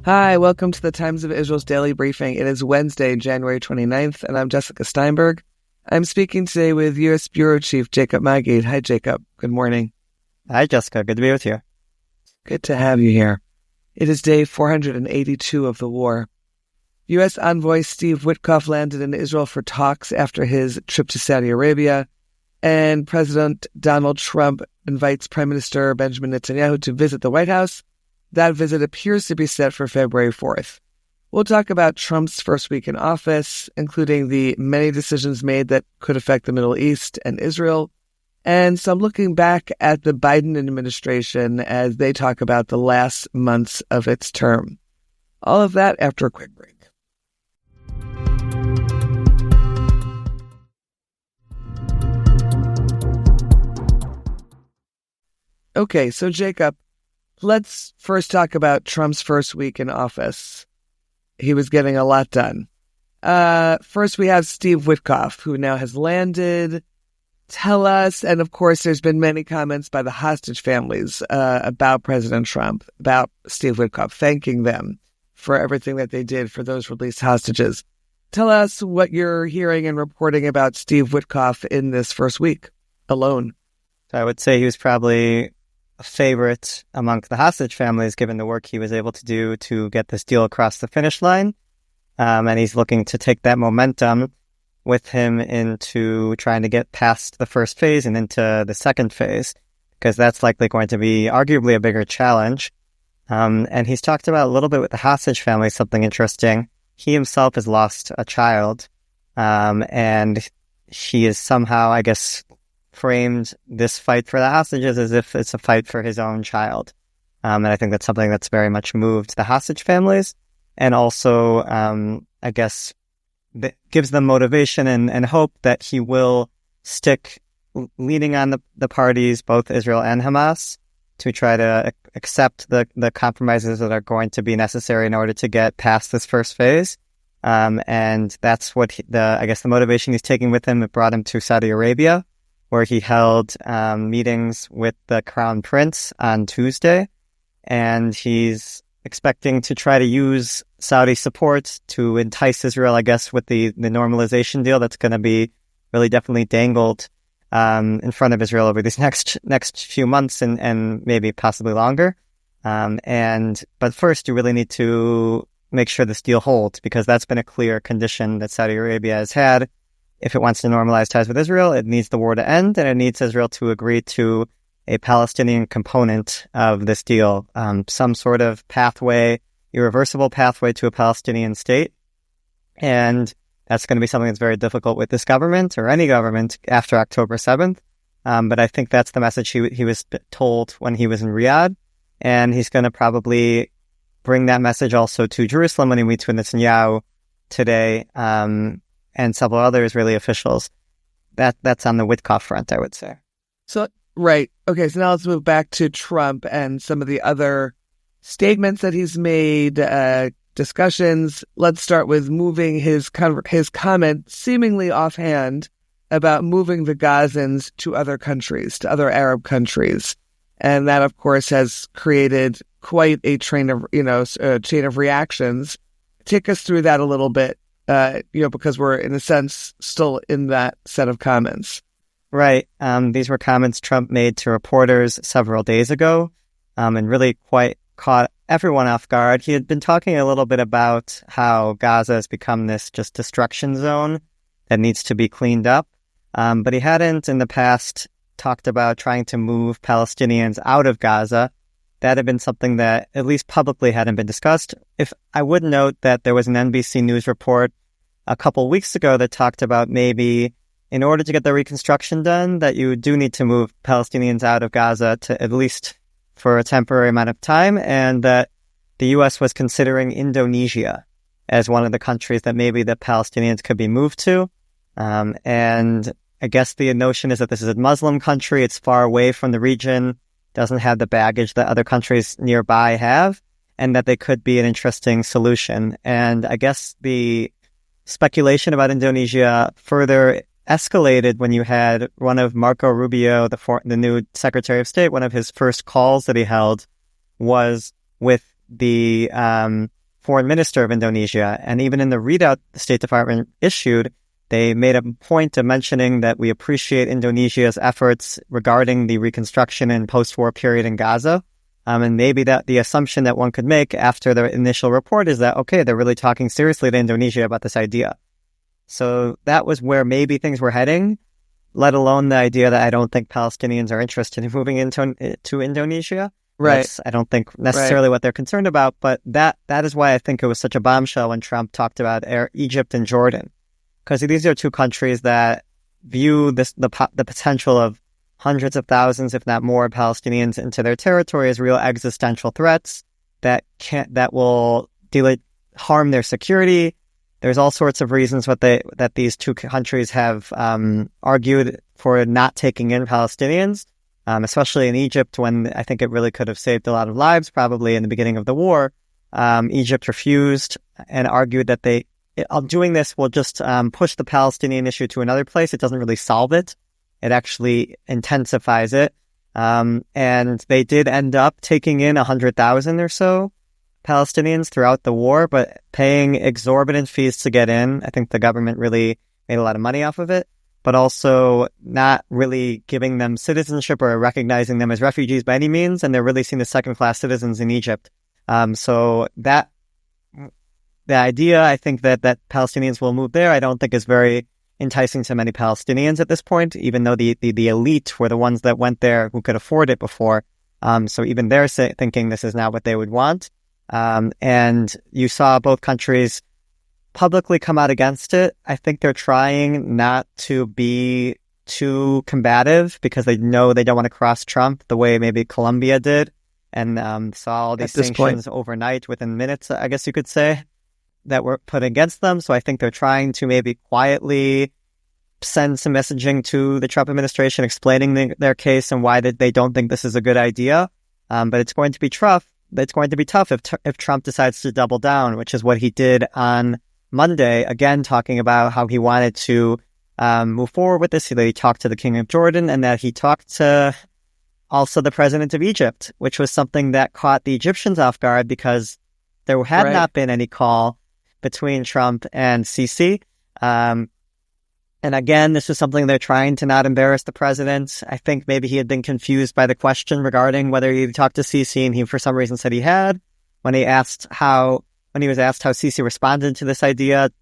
Hi, welcome to the Times of Israel's daily briefing. It is Wednesday, January 29th, and I'm Jessica Steinberg. I'm speaking today with U.S. Bureau Chief Jacob Magid. Hi, Jacob. Good morning. Hi, Jessica. Good to be with you. Good to have you here. It is day 482 of the war. U.S. envoy Steve Witkoff landed in Israel for talks after his trip to Saudi Arabia, and President Donald Trump invites Prime Minister Benjamin Netanyahu to visit the White House. That visit appears to be set for February 4th. We'll talk about Trump's first week in office, including the many decisions made that could affect the Middle East and Israel, and some looking back at the Biden administration as they talk about the last months of its term. All of that after a quick break. Okay, so Jacob, let's first talk about Trump's first week in office. He was getting a lot done. First, we have Steve Witkoff, who now has landed. Tell us, and of course, there's been many comments by the hostage families about President Trump, about Steve Witkoff, thanking them for everything that they did for those released hostages. Tell us what you're hearing and reporting about Steve Witkoff in this first week alone. So I would say he was probably a favorite among the hostage families, given the work he was able to do to get this deal across the finish line. And he's looking to take that momentum with him into trying to get past the first phase and into the second phase, because that's likely going to be arguably a bigger challenge. And he's talked about a little bit with the hostage family, something interesting. He himself has lost a child, and he is somehow, I guess, framed this fight for the hostages as if it's a fight for his own child. And I think that's something that's very much moved the hostage families, and also, I guess, gives them motivation and hope that he will stick leaning on the parties, both Israel and Hamas, to try to accept the compromises that are going to be necessary in order to get past this first phase. And that's what the motivation he's taking with him that brought him to Saudi Arabia, where he held meetings with the Crown Prince on Tuesday. And he's expecting to try to use Saudi support to entice Israel, I guess, with the normalization deal that's going to be really definitely dangled in front of Israel over these next few months and maybe possibly longer. But first, you really need to make sure this deal holds, because that's been a clear condition that Saudi Arabia has had. If it wants to normalize ties with Israel, it needs the war to end, and it needs Israel to agree to a Palestinian component of this deal, some sort of pathway, irreversible pathway to a Palestinian state. And that's going to be something that's very difficult with this government or any government after October 7th. But I think that's the message he was told when he was in Riyadh. And he's going to probably bring that message also to Jerusalem when he meets with Netanyahu today, and several other Israeli officials. That's on the Witkoff front, I would say. So, right. Okay, so now let's move back to Trump and some of the other statements that he's made, discussions. Let's start with moving his comment, seemingly offhand, about moving the Gazans to other countries, to other Arab countries. And that, of course, has created quite a chain of reactions. Take us through that a little bit. Because we're, in a sense, still in that set of comments. Right. These were comments Trump made to reporters several days ago, and really quite caught everyone off guard. He had been talking a little bit about how Gaza has become this just destruction zone that needs to be cleaned up. But he hadn't in the past talked about trying to move Palestinians out of Gaza. That had been something that, at least publicly, hadn't been discussed. If I would note that there was an NBC News report a couple weeks ago that talked about maybe, in order to get the reconstruction done, that you do need to move Palestinians out of Gaza to at least for a temporary amount of time, and that the U.S. was considering Indonesia as one of the countries that maybe the Palestinians could be moved to. And I guess the notion is that this is a Muslim country, it's far away from the region, doesn't have the baggage that other countries nearby have, and that they could be an interesting solution. And I guess the speculation about Indonesia further escalated when you had one of Marco Rubio, the new Secretary of State, one of his first calls that he held was with the foreign minister of Indonesia. And even in the readout the State Department issued, they made a point of mentioning that we appreciate Indonesia's efforts regarding the reconstruction and post-war period in Gaza. And maybe that the assumption that one could make after the initial report is that, okay, they're really talking seriously to Indonesia about this idea. So that was where maybe things were heading, let alone the idea that I don't think Palestinians are interested in moving into Indonesia. Right. That's, I don't think necessarily what they're concerned about, but that is why I think it was such a bombshell when Trump talked about Egypt and Jordan, because these are two countries that view the potential of hundreds of thousands, if not more, Palestinians into their territory as real existential threats that will harm their security. There's all sorts of reasons that these two countries have argued for not taking in Palestinians, especially in Egypt, when I think it really could have saved a lot of lives, probably in the beginning of the war. Egypt refused and argued that doing this will just push the Palestinian issue to another place. It doesn't really solve it. It actually intensifies it. And they did end up taking in 100,000 or so Palestinians throughout the war, but paying exorbitant fees to get in. I think the government really made a lot of money off of it, but also not really giving them citizenship or recognizing them as refugees by any means. And they're really seen as second-class citizens in Egypt. So the idea, I think that Palestinians will move there, I don't think is very enticing to many Palestinians at this point, even though the elite were the ones that went there who could afford it before. So even they're thinking this is not what they would want. And you saw both countries publicly come out against it. I think they're trying not to be too combative because they know they don't want to cross Trump the way maybe Colombia did and saw all these sanctions overnight within minutes, I guess you could say, that were put against them. So I think they're trying to maybe quietly send some messaging to the Trump administration explaining their case and why they don't think this is a good idea. But it's going to be tough. It's going to be tough if Trump decides to double down, which is what he did on Monday, again, talking about how he wanted to move forward with this. He talked to the King of Jordan and that he talked to also the President of Egypt, which was something that caught the Egyptians off guard because there had not been any call between Trump and Sisi. And again, this is something they're trying to not embarrass the president. I think maybe he had been confused by the question regarding whether he talked to Sisi, and he for some reason said he had. When he was asked how Sisi responded to this idea,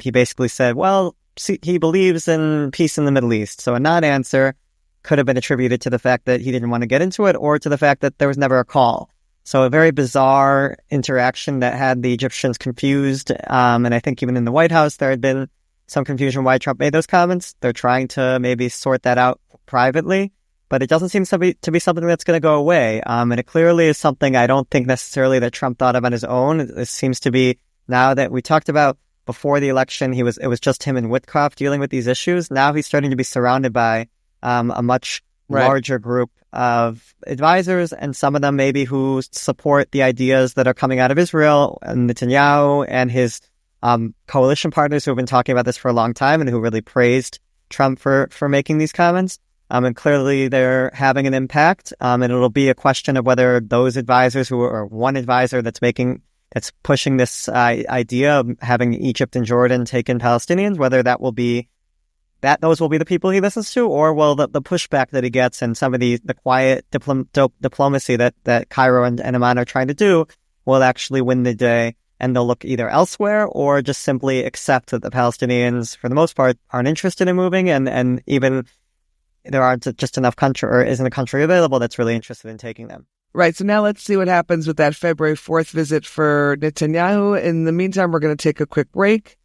he basically said, well, he believes in peace in the Middle East. So a non-answer could have been attributed to the fact that he didn't want to get into it or to the fact that there was never a call. So a very bizarre interaction that had the Egyptians confused. And I think even in the White House, there had been some confusion why Trump made those comments. They're trying to maybe sort that out privately, but it doesn't seem to be something that's going to go away. And it clearly is something I don't think necessarily that Trump thought of on his own. It seems to be, now that we talked about before the election, it was just him and Witkoff dealing with these issues. Now he's starting to be surrounded by a much larger group of advisors, and some of them maybe who support the ideas that are coming out of Israel and Netanyahu and his coalition partners who have been talking about this for a long time and who really praised Trump for making these comments. And clearly they're having an impact. And it'll be a question of whether those advisors or one advisor that's pushing this idea of having Egypt and Jordan take in Palestinians, whether those will be the people he listens to, or will the pushback that he gets and some of the quiet diplomacy that Cairo and Amman are trying to do will actually win the day, and they'll look either elsewhere or just simply accept that the Palestinians, for the most part, aren't interested in moving, and even there aren't just enough country or isn't a country available that's really interested in taking them. Right. So now let's see what happens with that February 4th visit for Netanyahu. In the meantime, we're going to take a quick break.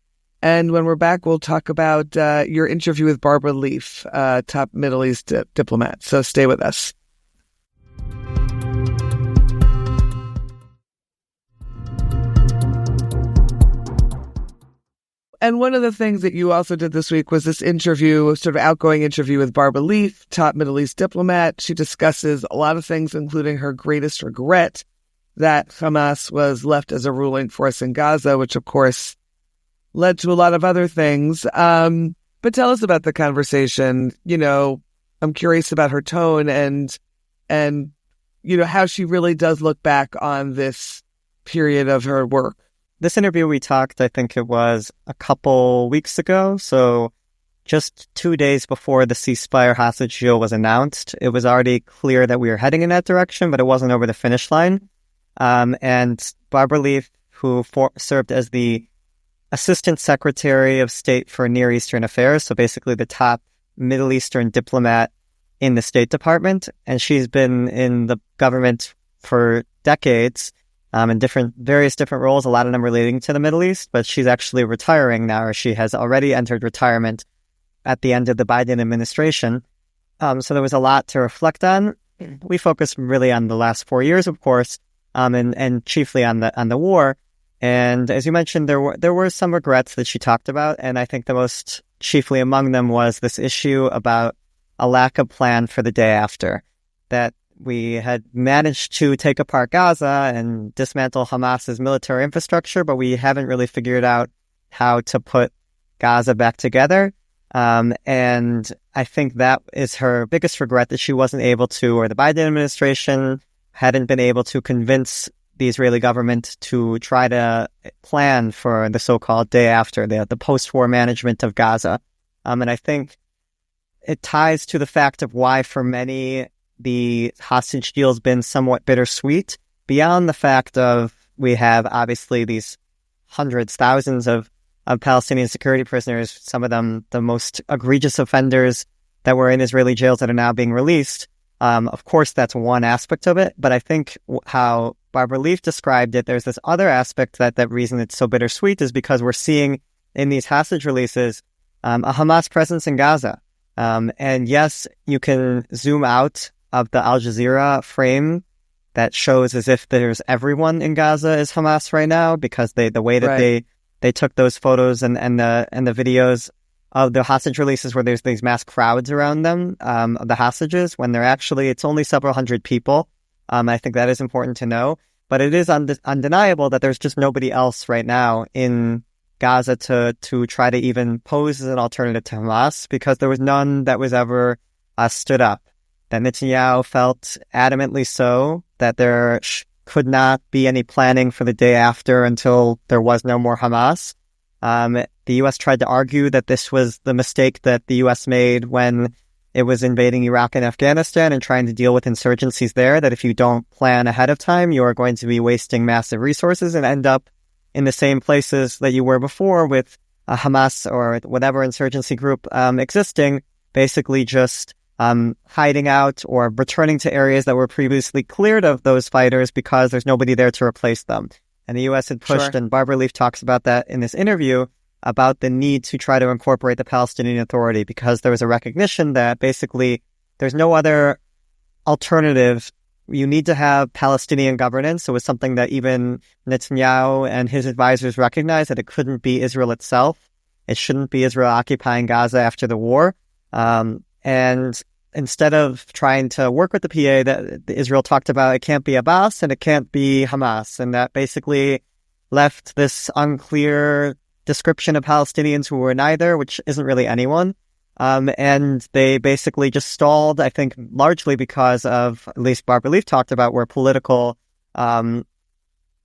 And when we're back, we'll talk about your interview with Barbara Leaf, top Middle East diplomat. So stay with us. And one of the things that you also did this week was this interview, sort of outgoing interview with Barbara Leaf, top Middle East diplomat. She discusses a lot of things, including her greatest regret that Hamas was left as a ruling force in Gaza, which, of course, led to a lot of other things. But tell us about the conversation. You know, I'm curious about her tone and you know, how she really does look back on this period of her work? This interview we talked, I think it was a couple weeks ago. So just 2 days before the ceasefire hostage deal was announced, it was already clear that we were heading in that direction, but it wasn't over the finish line. And Barbara Leaf, who served as the Assistant Secretary of State for Near Eastern Affairs, so basically the top Middle Eastern diplomat in the State Department, and she's been in the government for decades, in various different roles, a lot of them relating to the Middle East, but she's actually retiring now, or she has already entered retirement at the end of the Biden administration. So there was a lot to reflect on. We focused really on the last 4 years, of course, and chiefly on the war. And as you mentioned, there were some regrets that she talked about, and I think the most chiefly among them was this issue about a lack of plan for the day after, that we had managed to take apart Gaza and dismantle Hamas's military infrastructure, but we haven't really figured out how to put Gaza back together. And I think that is her biggest regret, that she wasn't able to, or the Biden administration hadn't been able to convince the Israeli government to try to plan for the so-called day after, the post-war management of Gaza. And I think it ties to the fact of why, for many, the hostage deal has been somewhat bittersweet, beyond the fact of we have obviously these hundreds, thousands of Palestinian security prisoners, some of them the most egregious offenders that were in Israeli jails that are now being released. Of course, that's one aspect of it, but I think how Barbara Leaf described it, there's this other aspect that reason it's so bittersweet is because we're seeing in these hostage releases a Hamas presence in Gaza. And yes, you can zoom out of the Al Jazeera frame that shows as if there's everyone in Gaza is Hamas right now, because the way that they took those photos and the videos of the hostage releases where there's these mass crowds around them, of the hostages, when they're actually, it's only several hundred people. I think that is important to know. But it is undeniable that there's just nobody else right now in Gaza to try to even pose as an alternative to Hamas, because there was none that was ever stood up. That Netanyahu felt adamantly so that there could not be any planning for the day after until there was no more Hamas. The U.S. tried to argue that this was the mistake that the U.S. made when it was invading Iraq and Afghanistan and trying to deal with insurgencies there, that if you don't plan ahead of time, you are going to be wasting massive resources and end up in the same places that you were before, with Hamas or whatever insurgency group existing, basically just hiding out or returning to areas that were previously cleared of those fighters because there's nobody there to replace them. And the U.S. had pushed, and Barbara Leaf talks about that in this interview, about the need to try to incorporate the Palestinian Authority, because there was a recognition that basically there's no other alternative. You need to have Palestinian governance. So it was something that even Netanyahu and his advisors recognized, that it couldn't be Israel itself. It shouldn't be Israel occupying Gaza after the war. And instead of trying to work with the PA, that Israel talked about, it can't be Abbas and it can't be Hamas. And that basically left this unclear description of Palestinians who were neither, which isn't really anyone. And they basically just stalled, I think, largely because of, at least Barbara Leaf talked about, were political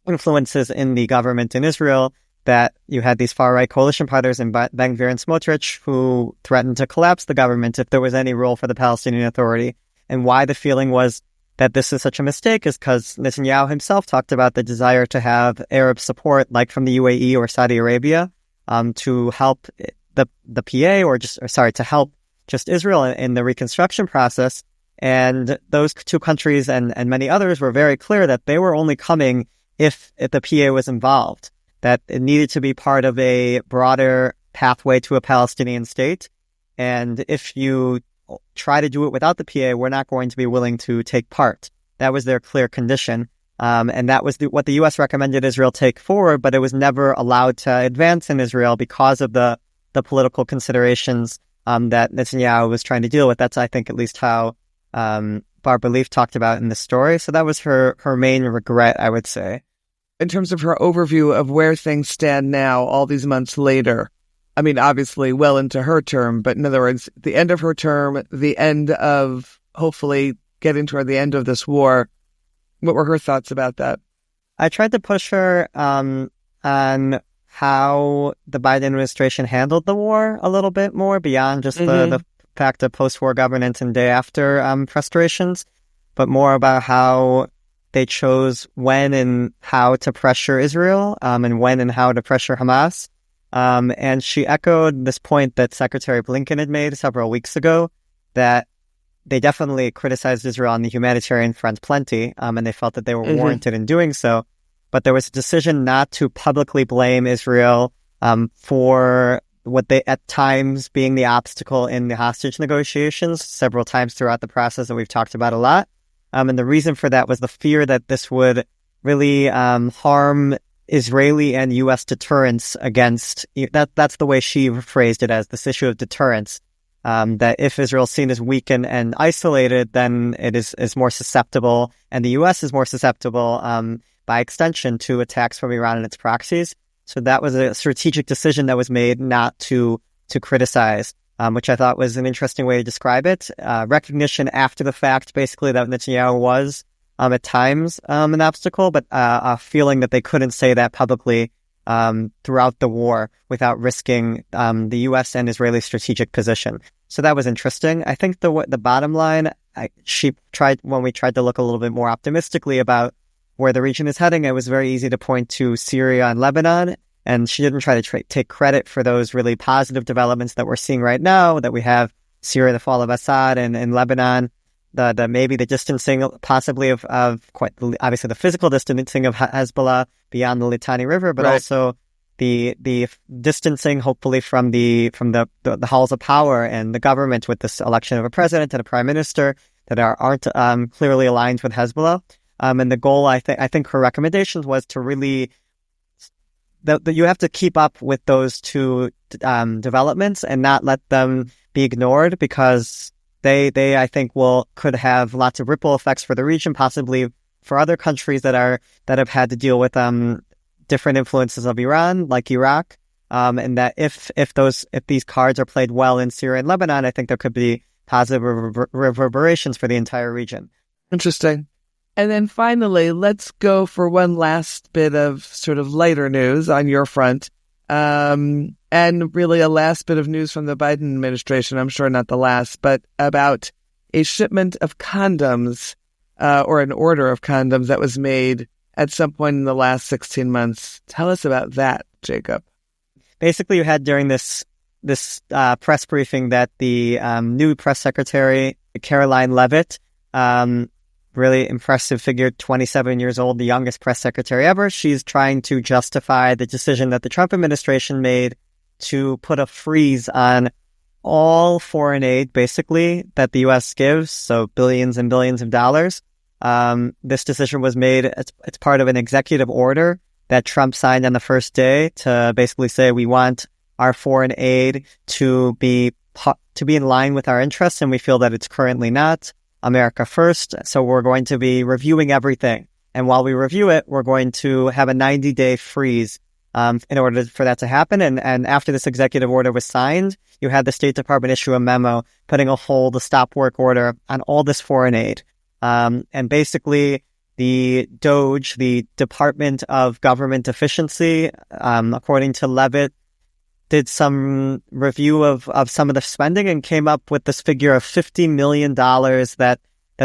influences in the government in Israel, that you had these far-right coalition partners in Ben-Gvir and Smotrich who threatened to collapse the government if there was any role for the Palestinian Authority. And why the feeling was that this is such a mistake is because Netanyahu himself talked about the desire to have Arab support, like from the UAE or Saudi Arabia, to help the PA, to help just Israel in the reconstruction process. And those two countries and many others were very clear that they were only coming if the PA was involved, that it needed to be part of a broader pathway to a Palestinian state. And if you try to do it without the PA, we're not going to be willing to take part. That was their clear condition. And that was what the U.S. recommended Israel take forward, but it was never allowed to advance in Israel because of the political considerations that Netanyahu was trying to deal with. That's, I think, at least how Barbara Leaf talked about in the story. So that was her main regret, I would say. In terms of her overview of where things stand now, all these months later, I mean, obviously well into her term, but in other words, the end of her term, the end of hopefully getting toward the end of this war, what were her thoughts about that? I tried to push her on how the Biden administration handled the war a little bit more beyond just the fact of post-war governance and day after frustrations, but more about how they chose when and how to pressure Israel and when and how to pressure Hamas. And she echoed this point that Secretary Blinken had made several weeks ago, that they definitely criticized Israel on the humanitarian front plenty, and they felt that they were warranted in doing so. But there was a decision not to publicly blame Israel for what they, at times, being the obstacle in the hostage negotiations several times throughout the process that we've talked about a lot. And the reason for that was the fear that this would really harm Israeli and U.S. deterrence against, that's the way she phrased it, as this issue of deterrence, that if Israel is seen as weak and isolated, then it is more susceptible, and the U.S. is more susceptible by extension to attacks from Iran and its proxies. So that was a strategic decision that was made not to criticize, which I thought was an interesting way to describe it. Recognition after the fact, basically, that Netanyahu was at times an obstacle, but a feeling that they couldn't say that publicly throughout the war without risking the U.S. and Israeli strategic position. So that was interesting. I think the bottom line, when we tried to look a little bit more optimistically about where the region is heading, it was very easy to point to Syria and Lebanon, and she didn't try to take credit for those really positive developments that we're seeing right now, that we have Syria, the fall of Assad, and Lebanon, maybe the distancing possibly of quite obviously the physical distancing of Hezbollah beyond the Litani River, but also the distancing, hopefully, from the halls of power and the government with this election of a president and a prime minister that aren't clearly aligned with Hezbollah. And the goal, I think her recommendations was to really, that you have to keep up with those two developments and not let them be ignored, because they I think could have lots of ripple effects for the region, possibly for other countries that have had to deal with different influences of Iran, like Iraq, and that if these cards are played well in Syria and Lebanon, I think there could be positive reverberations for the entire region. Interesting. And then finally, let's go for one last bit of sort of lighter news on your front, and really a last bit of news from the Biden administration. I'm sure not the last, but about a shipment of condoms, or an order of condoms that was made at some point in the last 16 months. Tell us about that, Jacob. Basically, you had during this press briefing that the new press secretary, Caroline Leavitt, really impressive figure, 27 years old, the youngest press secretary ever. She's trying to justify the decision that the Trump administration made to put a freeze on all foreign aid, basically, that the U.S. gives, so billions and billions of dollars. This decision was made as part of an executive order that Trump signed on the first day to basically say we want our foreign aid to be in line with our interests, and we feel that it's currently not. America first. So we're going to be reviewing everything. And while we review it, we're going to have a 90-day freeze in order for that to happen. And after this executive order was signed, you had the State Department issue a memo putting a stop work order on all this foreign aid. And basically, the DOGE, the Department of Government Efficiency, according to Leavitt, did some review of some of the spending and came up with this figure of $50 million that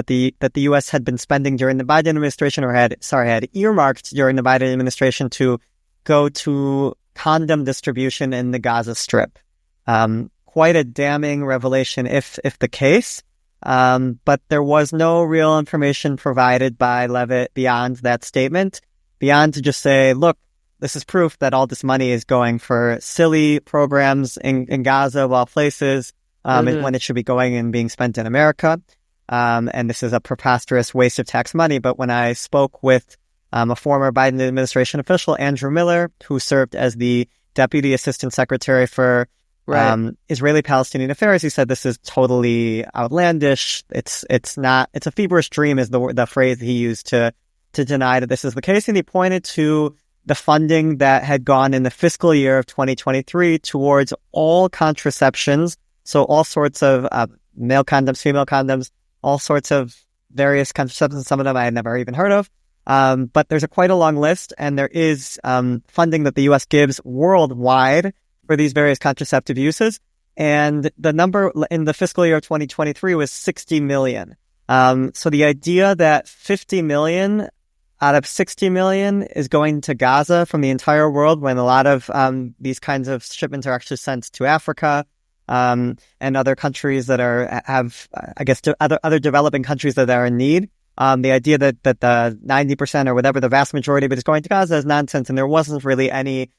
the U.S. had been spending during the Biden administration, or had earmarked during the Biden administration to go to condom distribution in the Gaza Strip. Quite a damning revelation if the case. But there was no real information provided by Leavitt beyond that statement, beyond to just say, look, this is proof that all this money is going for silly programs in Gaza of all places, when it should be going and being spent in America. And this is a preposterous waste of tax money. But when I spoke with a former Biden administration official, Andrew Miller, who served as the Deputy Assistant Secretary for Israeli-Palestinian Affairs, he said this is totally outlandish. It's a feverish dream is the phrase he used to deny that this is the case. And he pointed to the funding that had gone in the fiscal year of 2023 towards all contraceptions, so all sorts of male condoms, female condoms, all sorts of various contraceptions, some of them I had never even heard of, But there's quite a long list, and there is funding that the U.S. gives worldwide for these various contraceptive uses. And the number in the fiscal year of 2023 was 60 million. So the idea that 50 million out of 60 million is going to Gaza from the entire world, when a lot of these kinds of shipments are actually sent to Africa and other countries that have other developing countries that are in need. The idea that the 90% or whatever, the vast majority of it is going to Gaza is nonsense, and there wasn't really any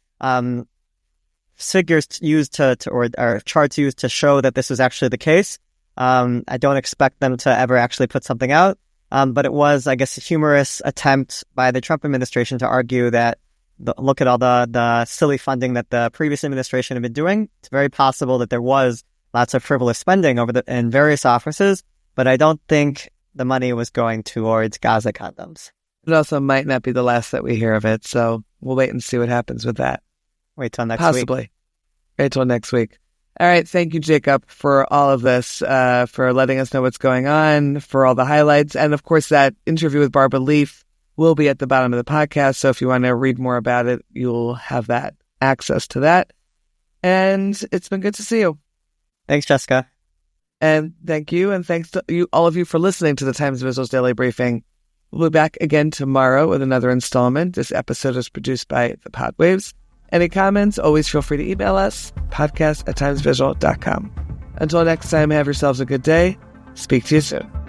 figures used or charts used to show that this was actually the case. I don't expect them to ever actually put something out. But it was, I guess, a humorous attempt by the Trump administration to argue that look at all the silly funding that the previous administration had been doing. It's very possible that there was lots of frivolous spending in various offices, but I don't think the money was going towards Gaza condoms. It also might not be the last that we hear of it, so we'll wait and see what happens with that. Wait till next week. Possibly. Wait till next week. All right. Thank you, Jacob, for all of this, for letting us know what's going on, for all the highlights. And of course, that interview with Barbara Leaf will be at the bottom of the podcast. So if you want to read more about it, you'll have that access to that. And it's been good to see you. Thanks, Jessica. And thank you. And thanks to you, all of you, for listening to the Times of Israel's Daily Briefing. We'll be back again tomorrow with another installment. This episode is produced by the Podwaves. Any comments, always feel free to email us, podcast@timesvisual.com. Until next time, have yourselves a good day. Speak to you soon.